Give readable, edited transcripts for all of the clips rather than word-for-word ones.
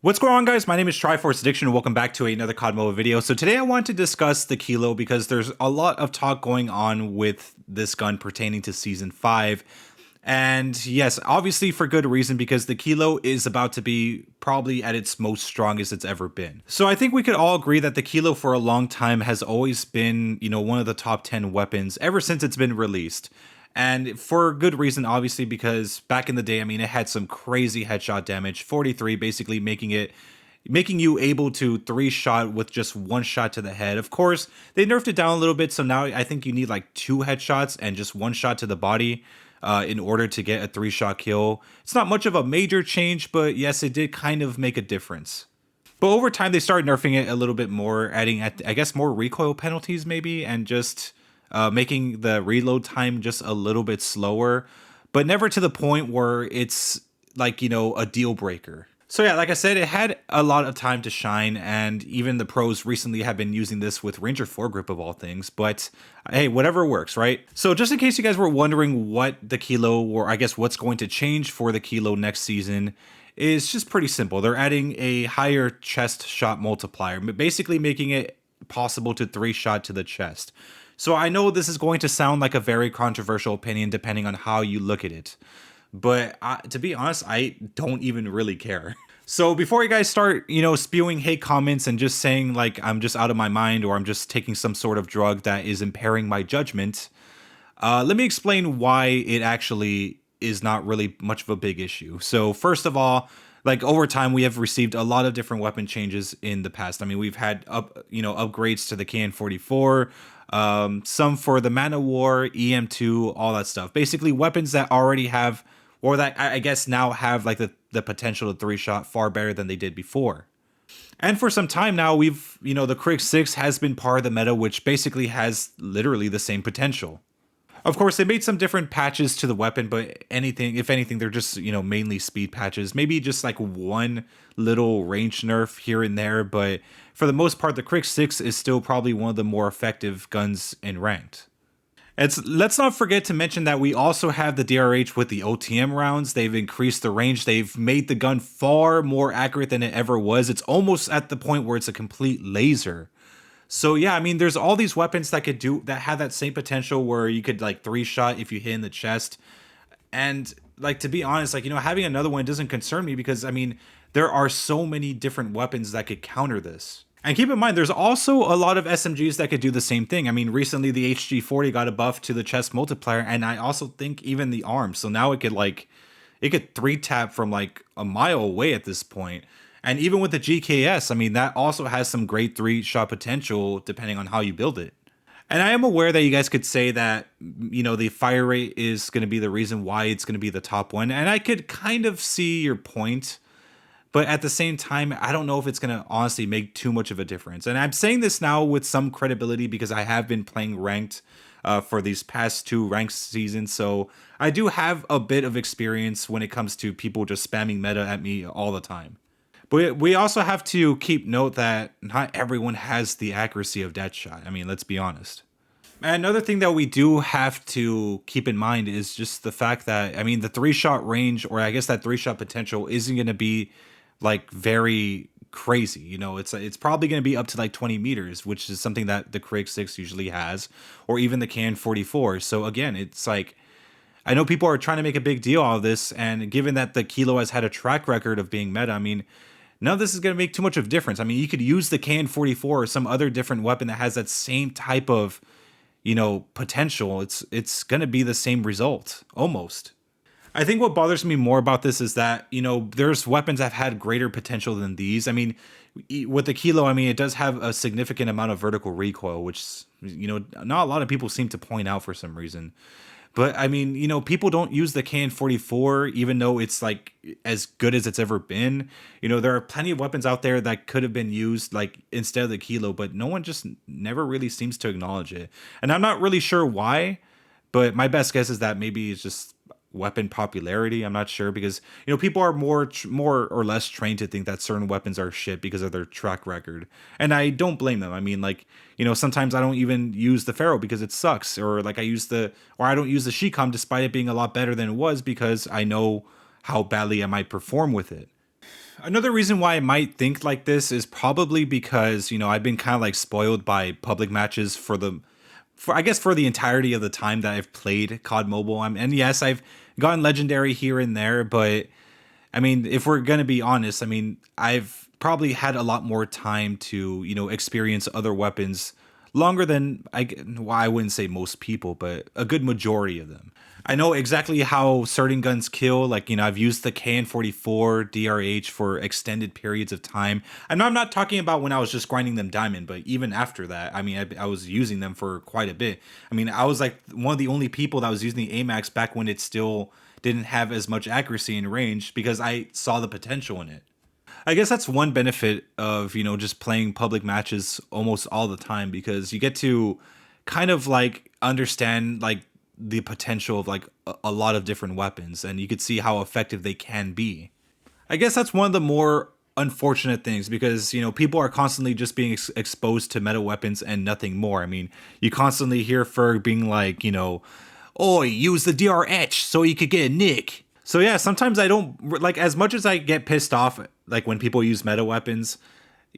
What's going on, guys? My name is Triforce Addiction and welcome back to another COD mobile video. So today I want to discuss the Kilo because there's a lot of talk going on with this gun pertaining to Season 5. And yes, obviously for good reason, because the Kilo is about to be probably at its most strongest it's ever been. So I think we could all agree that the Kilo for a long time has always been, one of the top 10 weapons ever since it's been released. And for good reason, obviously, because back in the day, it had some crazy headshot damage, 43, basically making you able to three-shot with just one shot to the head. Of course, they nerfed it down a little bit, so now I think you need like two headshots and just one shot to the body in order to get a three-shot kill. It's not much of a major change, but yes, it did kind of make a difference. But over time, they started nerfing it a little bit more, adding, I guess, more recoil penalties maybe, and just making the reload time just a little bit slower, but never to the point where it's like, a deal breaker. So yeah, like I said, it had a lot of time to shine, and even the pros recently have been using this with Ranger foregrip of all things, but hey, whatever works, right? So just in case you guys were wondering what the Kilo, or I guess what's going to change for the Kilo next season, is just pretty simple. They're adding a higher chest shot multiplier, basically making it possible to three-shot to the chest. So I know this is going to sound like a very controversial opinion depending on how you look at it, but to be honest, I don't even really care. So before you guys start, spewing hate comments and just saying like I'm just out of my mind or I'm just taking some sort of drug that is impairing my judgment, let me explain why it actually is not really much of a big issue. So first of all, like over time, we have received a lot of different weapon changes in the past. We've had upgrades to the KN-44, some for the Man of War, EM2, all that stuff. Basically, weapons that already have, or that I guess now have like the potential to three-shot far better than they did before. And for some time now, we've, the Krig 6 has been part of the meta, which basically has literally the same potential. Of course, they made some different patches to the weapon, but if anything, they're just, mainly speed patches. Maybe just like one little range nerf here and there, but for the most part, the Krig 6 is still probably one of the more effective guns in ranked. Let's not forget to mention that we also have the DRH with the OTM rounds. They've increased the range. They've made the gun far more accurate than it ever was. It's almost at the point where it's a complete laser. So yeah, there's all these weapons that have that same potential where you could like three-shot if you hit in the chest. And like, to be honest, like, having another one doesn't concern me because there are so many different weapons that could counter this. And keep in mind, there's also a lot of SMGs that could do the same thing. Recently the HG40 got a buff to the chest multiplier, and I also think even the arms. So now it could three-tap from like a mile away at this point. And even with the GKS, that also has some great three-shot potential depending on how you build it. And I am aware that you guys could say that, the fire rate is going to be the reason why it's going to be the top one. And I could kind of see your point. But at the same time, I don't know if it's going to honestly make too much of a difference. And I'm saying this now with some credibility because I have been playing ranked for these past two ranked seasons. So I do have a bit of experience when it comes to people just spamming meta at me all the time. But we also have to keep note that not everyone has the accuracy of Deadshot. Let's be honest. And another thing that we do have to keep in mind is just the fact that, the three-shot range, or I guess that three-shot potential, isn't going to be like very crazy. It's probably going to be up to like 20 meters, which is something that the Krig 6 usually has, or even the KN-44. So again, it's like, I know people are trying to make a big deal out of this, and given that the Kilo has had a track record of being meta, none of this is going to make too much of a difference. You could use the KN-44 or some other different weapon that has that same type of, potential. It's going to be the same result, almost. I think what bothers me more about this is that, there's weapons that have had greater potential than these. With the Kilo, it does have a significant amount of vertical recoil, which, not a lot of people seem to point out for some reason. But people don't use the KN-44 even though it's like as good as it's ever been. There are plenty of weapons out there that could have been used like instead of the Kilo, but no one just never really seems to acknowledge it. And I'm not really sure why, but my best guess is that maybe it's just weapon popularity. I'm not sure because people are more or less trained to think that certain weapons are shit because of their track record, and I don't blame them. Sometimes I don't even use the Pharaoh because it sucks, or like I don't use the Shecom despite it being a lot better than it was because I know how badly I might perform with it. Another reason why I might think like this is probably because, I've been kind of like spoiled by public matches for I guess for the entirety of the time that I've played COD Mobile. And yes, I've gotten legendary here and there, but I mean, if we're gonna be honest, I mean, I've probably had a lot more time to, experience other weapons longer than well, I wouldn't say most people, but a good majority of them. I know exactly how certain guns kill. Like, I've used the KN-44 DRH for extended periods of time. I'm not talking about when I was just grinding them diamond, but even after that, I mean, I was using them for quite a bit. I mean, I was like one of the only people that was using the AMAX back when it still didn't have as much accuracy and range because I saw the potential in it. I guess that's one benefit of, just playing public matches almost all the time because you get to kind of like understand like the potential of like a lot of different weapons and you could see how effective they can be. I guess that's one of the more unfortunate things because, people are constantly just being exposed to meta weapons and nothing more. I mean, you constantly hear Ferg being like, oh, use the DRH so you could get a nick. So yeah, sometimes I don't like as much as I get pissed off like when people use meta weapons.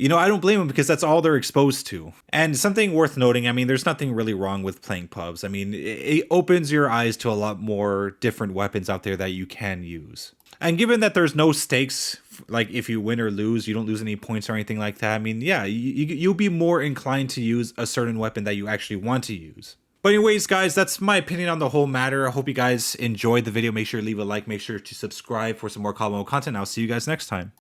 I don't blame them because that's all they're exposed to. And something worth noting, I mean, there's nothing really wrong with playing pubs. I mean, it opens your eyes to a lot more different weapons out there that you can use. And given that there's no stakes, like if you win or lose, you don't lose any points or anything like that. I mean, yeah, you'll be more inclined to use a certain weapon that you actually want to use. But anyways, guys, that's my opinion on the whole matter. I hope you guys enjoyed the video. Make sure to leave a like. Make sure to subscribe for some more COD content. I'll see you guys next time.